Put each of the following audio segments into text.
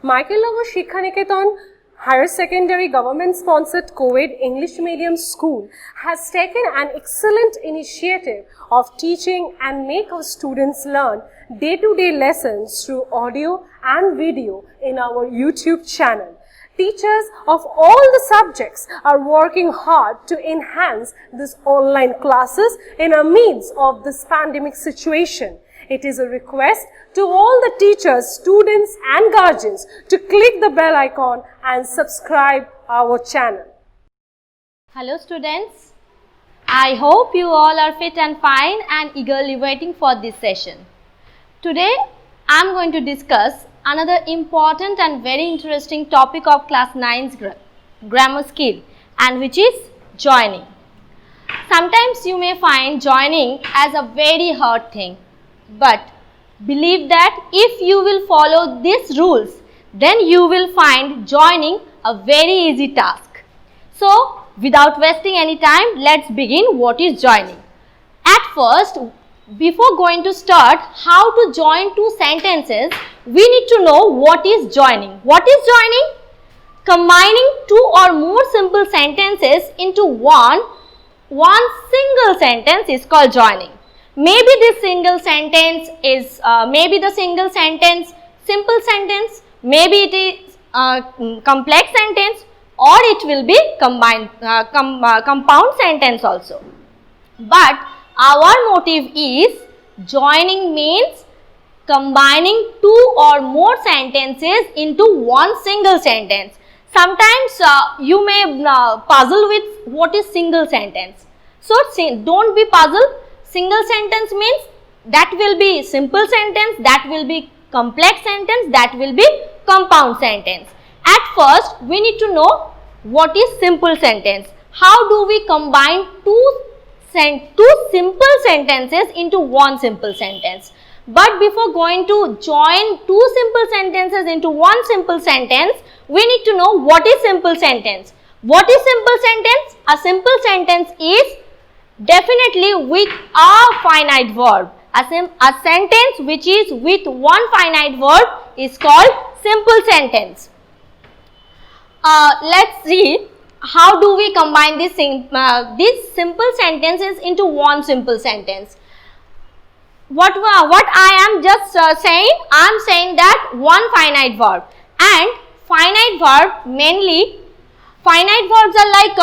Michael Shikha Niketan Higher Secondary Government-sponsored co-ed English medium school has taken an excellent initiative of teaching and make our students learn day-to-day lessons through audio and video in our YouTube channel. Teachers of all the subjects are working hard to enhance these online classes in the midst of this pandemic situation. It is a request to all the teachers, students and guardians to click the bell icon and subscribe our channel. Hello students, I hope you all are fit and fine and eagerly waiting for this session. Today I am going to discuss another important and very interesting topic of class 9's grammar skill, and which is joining. Sometimes you may find joining as a very hard thing, but believe that if you will follow these rules, then you will find joining a very easy task. So without wasting any time, let's begin what is joining. At first, before going to start how to join two sentences, we need to know what is joining. What is joining? Combining two or more simple sentences into one single sentence is called joining. Maybe this single sentence is simple sentence, maybe it is complex sentence, or it will be compound sentence also. But our motive is joining means combining two or more sentences into one single sentence. Sometimes you may puzzle with what is single sentence. So don't be puzzled. Single sentence means that will be simple sentence, that will be complex sentence, that will be compound sentence. At first, we need to know what is simple sentence. How do we combine two simple sentences into one simple sentence? But before going to join two simple sentences into one simple sentence, we need to know what is simple sentence. What is simple sentence? A simple sentence is definitely with a finite verb. A sentence which is with one finite verb is called simple sentence. Let's see how do we combine these simple sentences into one simple sentence. What I am just saying, I am saying that one finite verb, and finite verb mainly, finite verbs are like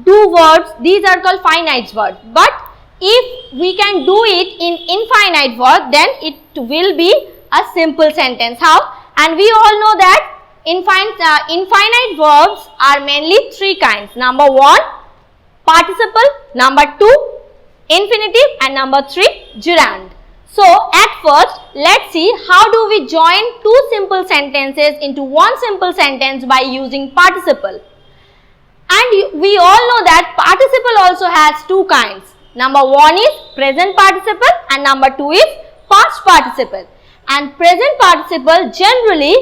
do verbs, these are called finite verbs. But if we can do it in infinite verb, then it will be a simple sentence. How? And we all know that infinite verbs are mainly three kinds. Number one, participle, number two, infinitive, and number three, gerund. So at first, let's see how do we join two simple sentences into one simple sentence by using participle. And we all know that participle also has two kinds. Number one is present participle and number two is past participle. And present participle generally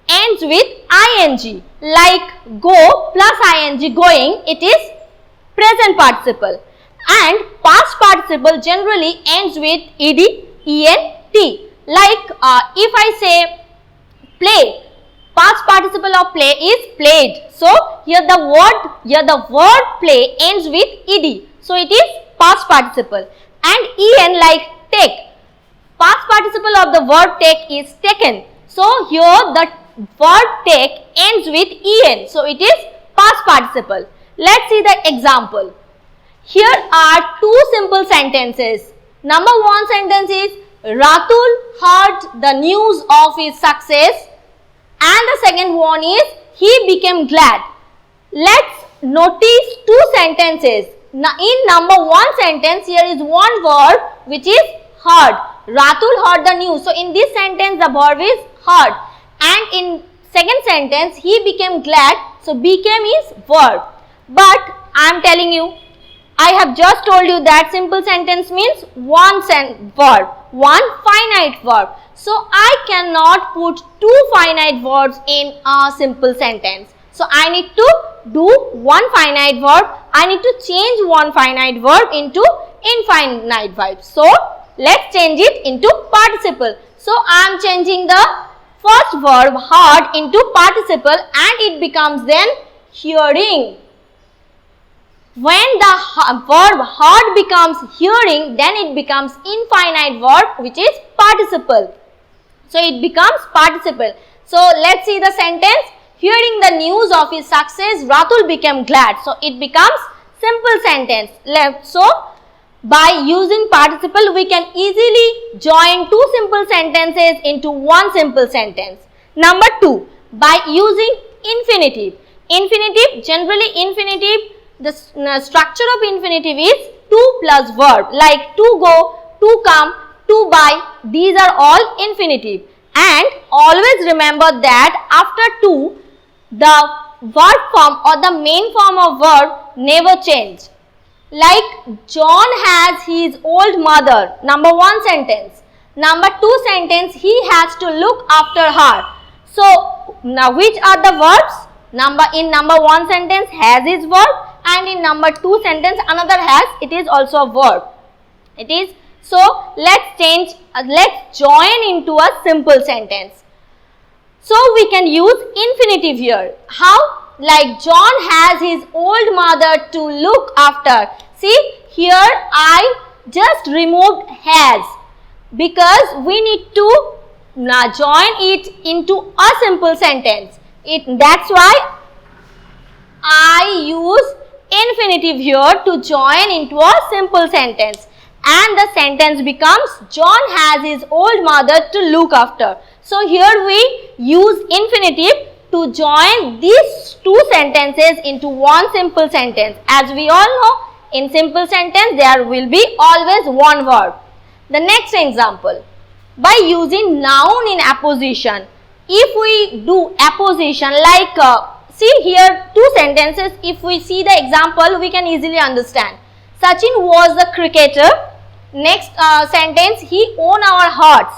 ends with ing, like go plus ing, going, it is present participle. And past participle generally ends with ed, ent, like if I say play, past participle of play is played. So here the word play ends with ed. So it is past participle. And en, like take, past participle of the verb take is taken. So here the verb take ends with en. So it is past participle. Let's see the example. Here are two simple sentences. Number one sentence is Ratul heard the news of his success, and the second one is he became glad. Let's notice two sentences. Now in number one sentence, here is one verb which is heard. Ratul heard the news. So in this sentence the verb is heard, and in second sentence he became glad. So became is verb. But I am telling you, I have just told you that simple sentence means one verb, one finite verb. So I cannot put two finite verbs in a simple sentence. So I need to do one finite verb. I need to change one finite verb into infinite verb. So let's change it into participle. So I am changing the first verb heard into participle and it becomes then hearing. When the verb heard becomes hearing, then it becomes infinite verb which is participle. So it becomes participle. So let's see the sentence. Hearing the news of his success, Ratul became glad. So it becomes simple sentence. So by using participle, we can easily join two simple sentences into one simple sentence. Number 2, by using infinitive. Infinitive, generally infinitive, the structure of infinitive is to plus verb, like to go, to come, to buy. These are all infinitive. And always remember that after to, the verb form or the main form of verb never change. Like John has his old mother, number 1 sentence. Number 2 sentence, he has to look after her. So now which are the verbs? In number 1 sentence has is verb, and in number 2 sentence another has, it is also a verb. It is. So let's join into a simple sentence. So we can use infinitive here. How? Like John has his old mother to look after. See, here I just removed has because we need to join it into a simple sentence. That's why I use infinitive here to join into a simple sentence, and the sentence becomes John has his old mother to look after. So here we use infinitive to join these two sentences into one simple sentence. As we all know, in simple sentence there will be always one verb. The next example, by using noun in apposition. If we do apposition, like see here two sentences, if we see the example we can easily understand. Sachin was the cricketer. Next sentence, he owned our hearts.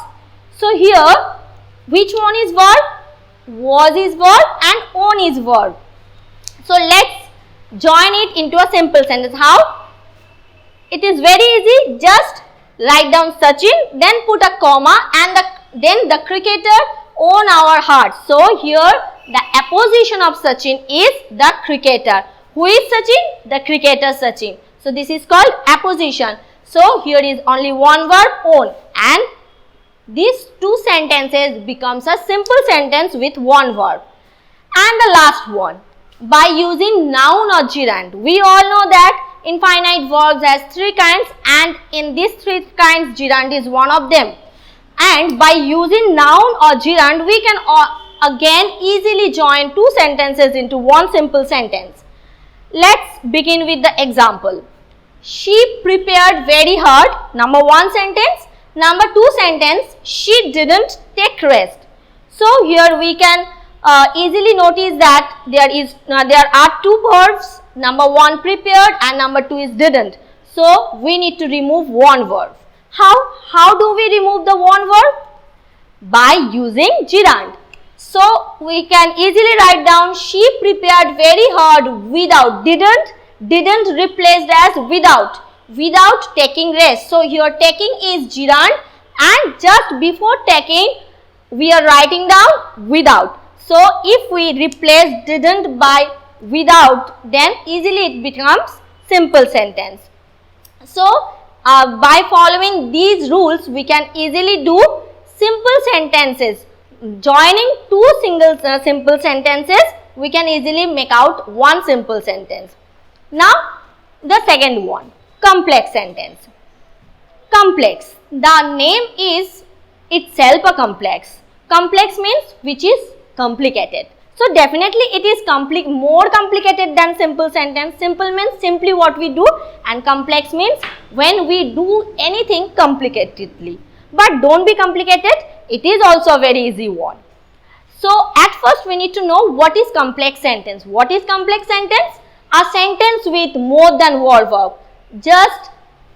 So here which one is verb? Was is verb and own is verb. So let's join it into a simple sentence. How? It is very easy. Just write down Sachin, then put a comma, and then the cricketer own our hearts. So here the apposition of Sachin is the cricketer. Who is Sachin? The cricketer Sachin. So this is called apposition. So here is only one verb, own, and these two sentences becomes a simple sentence with one verb. And the last one, by using noun or gerund. We all know that infinite verbs has 3 kinds, and in these 3 kinds gerund is one of them. And by using noun or gerund, we can again easily join two sentences into one simple sentence. Let's begin with the example. She prepared very hard. Number 1 sentence. Number 2 sentence, she didn't take rest. So here we can easily notice that there are two verbs. Number 1 prepared and number 2 is didn't. So we need to remove one verb. How do we remove the one verb? By using gerund. So we can easily write down she prepared very hard without. Didn't replaced as without taking rest. So here taking is gerund, and just before taking we are writing down without. So if we replace didn't by without, then easily it becomes simple sentence. So by following these rules we can easily do simple sentences. Joining two simple sentences, we can easily make out one simple sentence. Now the second one, complex sentence. Complex, the name is itself a complex. Complex means which is complicated. So definitely it is more complicated than simple sentence. Simple means simply what we do, and complex means when we do anything complicatedly. But don't be complicated, it is also a very easy one. So at first we need to know what is complex sentence. What is complex sentence? A sentence with more than one verb. Just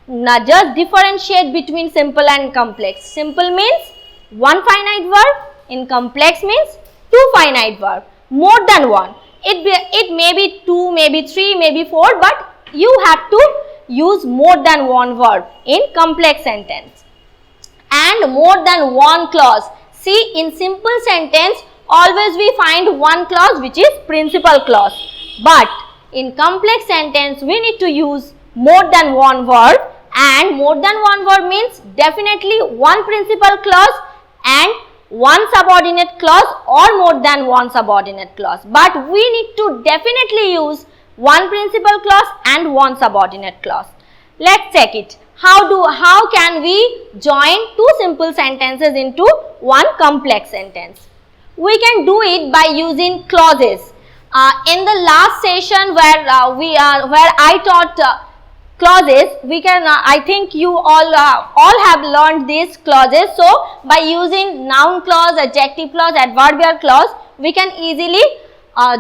differentiate between simple and complex. Simple means one finite verb, in complex means two finite verb, more than one. It may be 2, maybe 3, maybe 4, but you have to use more than one verb in complex sentence. And more than one clause. See, in simple sentence, always we find one clause which is principal clause. But in complex sentence, we need to use more than one verb, and more than one verb means definitely one principal clause and one subordinate clause or more than one subordinate clause. But we need to definitely use one principal clause and one subordinate clause. Let's check it. How can we join two simple sentences into one complex sentence? We can do it by using clauses. In the last session where I taught clauses, we can I think you all have learned these clauses. So by using noun clause, adjective clause, adverbial clause, we can easily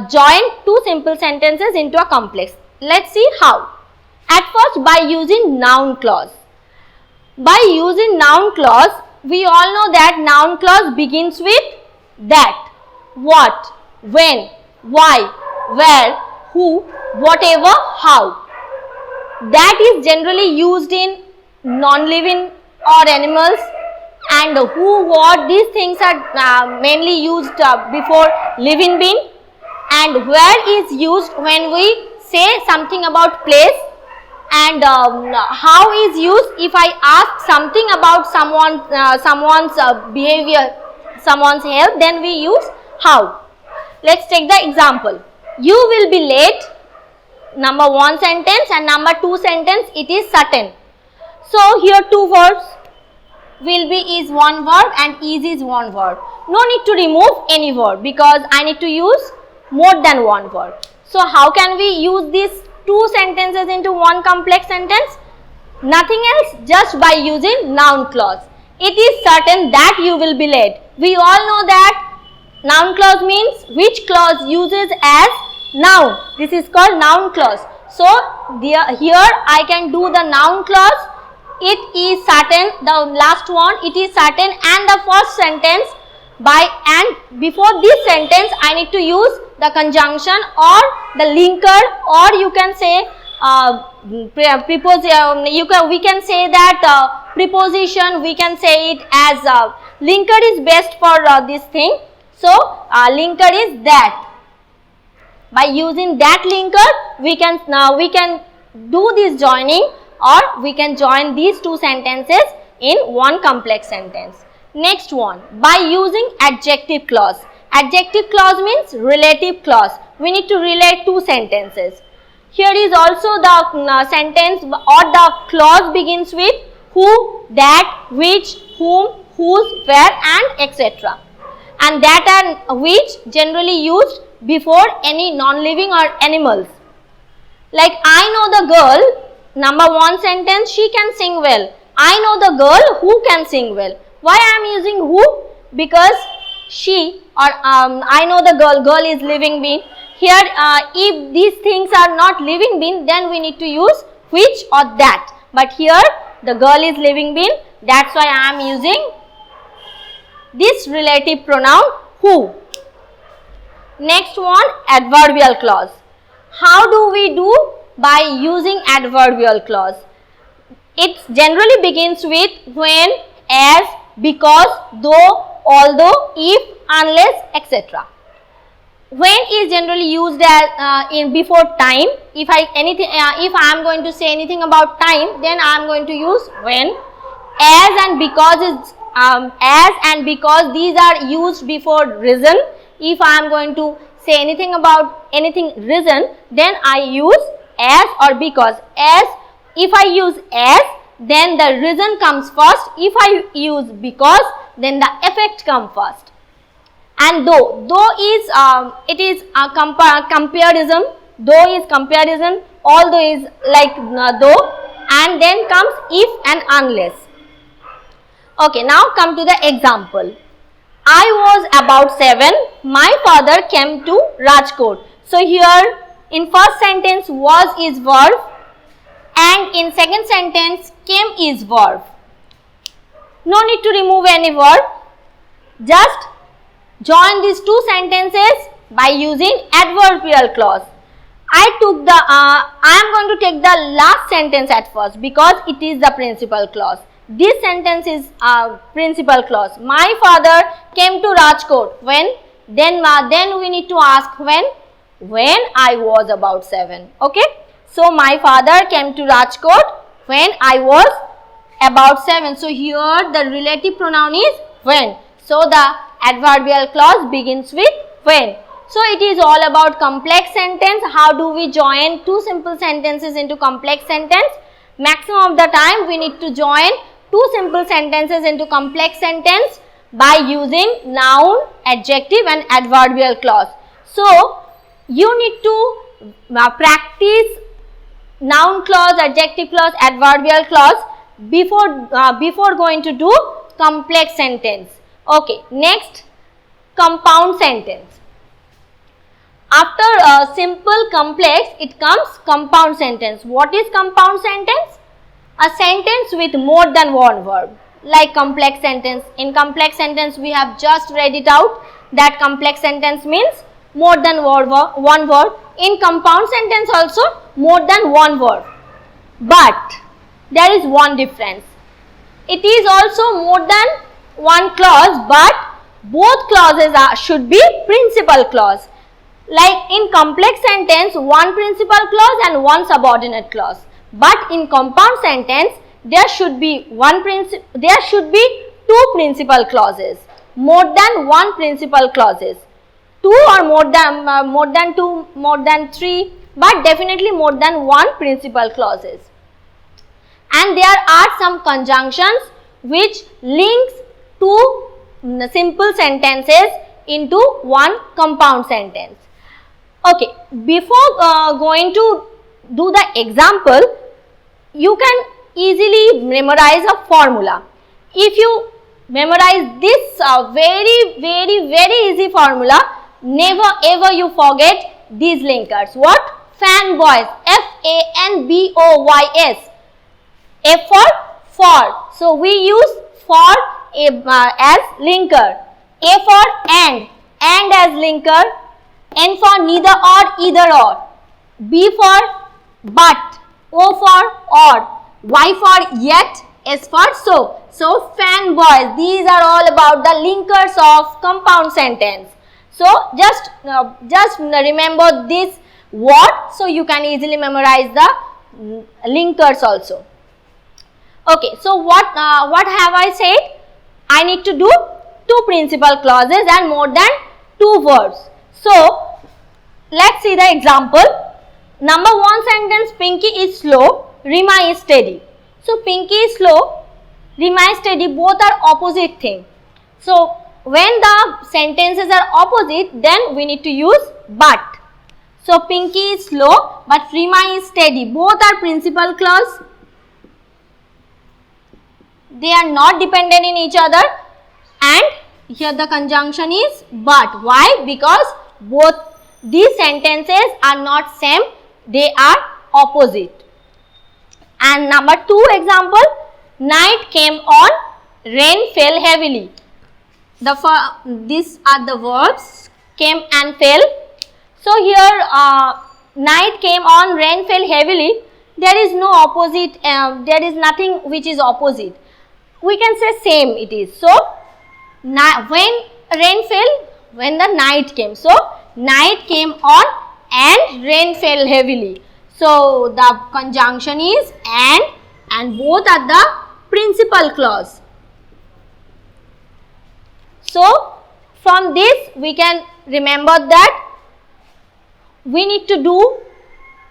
join two simple sentences into a complex. Let's see how. At first, by using noun clause. By using noun clause, we all know that noun clause begins with that, what, when, why, where, who, whatever, how. That is generally used in non-living or animals, and who, what, these things are mainly used before living being, and where is used when we say something about place, and how is used if I ask something about someone's behavior, someone's health, then we use how. Let's take the example. You will be late, number 1 sentence, and number 2 sentence, it is certain. So here two verbs, will be is one verb and is one verb. No need to remove any verb because I need to use more than one verb. So how can we use these two sentences into one complex sentence? Nothing else, just by using noun clause. It is certain that you will be late. We all know that noun clause means which clause uses as noun. This is called noun clause. So here I can do the noun clause. It is certain, the last one, it is certain, and the first sentence and before this sentence I need to use the conjunction or the linker, or you can say we can say that preposition, we can say it as linker is best for this thing. So linker is that. By using that linker, we can do this joining, or we can join these two sentences in one complex sentence. Next one, by using adjective clause. Adjective clause means relative clause. We need to relate two sentences. Here is also the sentence or the clause begins with who, that, which, whom, whose, where, and etc. And that are which generally used before any non-living or animals. Like I know the girl, number 1 sentence, she can sing well. I know the girl who can sing well. Why I am using who? Because she or I know the girl is living being. Here if these things are not living being, then we need to use which or that. But here the girl is living being, that's why I am using this relative pronoun who. Next one, adverbial clause. How do we do? By using adverbial clause. It generally begins with when, as, because, though, although, if, unless, etc. When is generally used as in before time. If I am going to say anything about time, then I am going to use when. As and because is as and because, these are used before reason. If I am going to say anything about anything reason, then I use as or because. As, if I use as, then the reason comes first. If I use because, then the effect comes first. And though is it is a comparison. Though is comparison, although is like though, and then comes if and unless. Okay, now come to the example. I was about 7. My father came to Rajkot. So here in first sentence was is verb, and in second sentence came is verb. No need to remove any verb. Just join these two sentences by using adverbial clause. I am going to take the last sentence at first because it is the principal clause. this sentence is a principal clause. My father came to Rajkot when, then we need to ask when I was about 7. Okay, so my father came to Rajkot when I was about 7. So here the relative pronoun is when. So the adverbial clause begins with when. So it is all about complex sentence. How do we join two simple sentences into complex sentence? Maximum of the time we need to join two simple sentences into complex sentence by using noun, adjective and adverbial clause. So you need to practice noun clause, adjective clause, adverbial clause before going to do complex sentence. Okay, next, compound sentence. After simple complex, it comes compound sentence. What is compound sentence? A sentence with more than one verb, like complex sentence. In complex sentence, we have just read it out that complex sentence means more than one word. In compound sentence also more than one word. But there is one difference. It is also more than one clause, but both clauses should be principal clause. Like in complex sentence, one principal clause and one subordinate clause. But in compound sentence, there should be two principal clauses, more than one principal clauses, two or more than two, more than three, but definitely more than one principal clauses. And there are some conjunctions which links two simple sentences into one compound sentence. Okay, before going to do the example, you can easily memorize a formula. If you memorize this very easy formula, never ever you forget these linkers. What? Fanboys, F-A-N-B-O-Y-S. F for. So we use for as linker. A for and as linker. N for neither or, either or. B for but. O for or. Y for yet. S for so. So fanboys, these are all about the linkers of compound sentence. So just remember this word, so you can easily memorize the linkers also. Okay, so what have I said? I need to do two principal clauses and more than two verbs. So let's see the example. Number one sentence, Pinky is slow, Rima is steady. So Pinky is slow, Rima is steady, both are opposite thing. So when the sentences are opposite, then we need to use but. So Pinky is slow but Rima is steady, both are principal clause. They are not dependent in each other, and here the conjunction is but. Why? Because both these sentences are not same, they are opposite. And number two example, night came on, rain fell heavily. These are the verbs came and fell. So here night came on, rain fell heavily. There is no opposite, there is nothing which is opposite. We can say same it is. So when rain fell, when the night came. So night came on and rain fell heavily. So the conjunction is and both are the principal clause. So from this we can remember that we need to do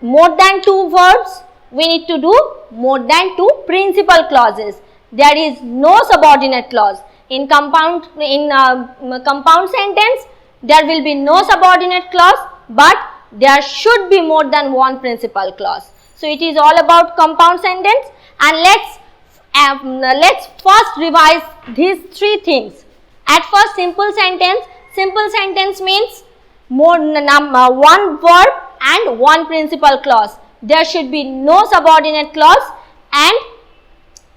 more than two verbs, we need to do more than two principal clauses. There is no subordinate clause. In compound sentence, there will be no subordinate clause, but there should be more than one principal clause. So it is all about compound sentence, and let's first revise these three things. At first, simple sentence. Simple sentence means one verb and one principal clause. There should be no subordinate clause, and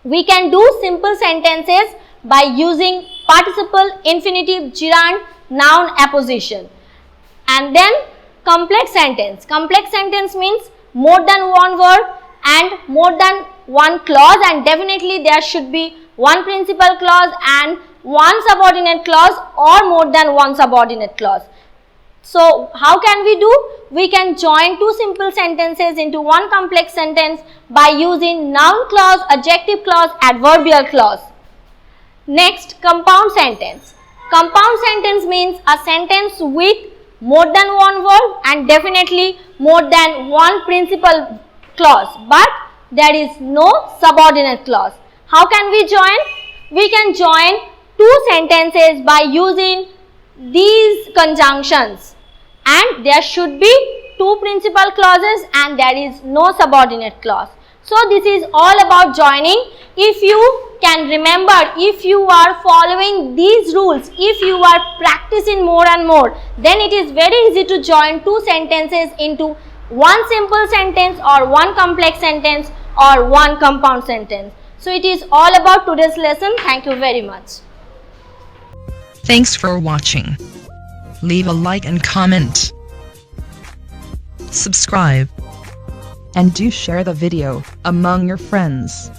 we can do simple sentences by using participle, infinitive, gerund, noun, apposition. And then complex sentence. Complex sentence means more than one word and more than one clause, and definitely there should be one principal clause and one subordinate clause or more than one subordinate clause. So how can we do? We can join two simple sentences into one complex sentence by using noun clause, adjective clause, adverbial clause. Next, compound sentence. Compound sentence means a sentence with more than one verb and definitely more than one principal clause, but there is no subordinate clause. How can we join? We can join two sentences by using these conjunctions, and there should be two principal clauses and there is no subordinate clause. So this is all about joining. If you can remember, if you are following these rules, if you are practicing more and more, then it is very easy to join two sentences into one simple sentence or one complex sentence or one compound sentence. So it is all about today's lesson. Thank you very much. Thanks for watching. Leave a like and comment. Subscribe. And do share the video among your friends.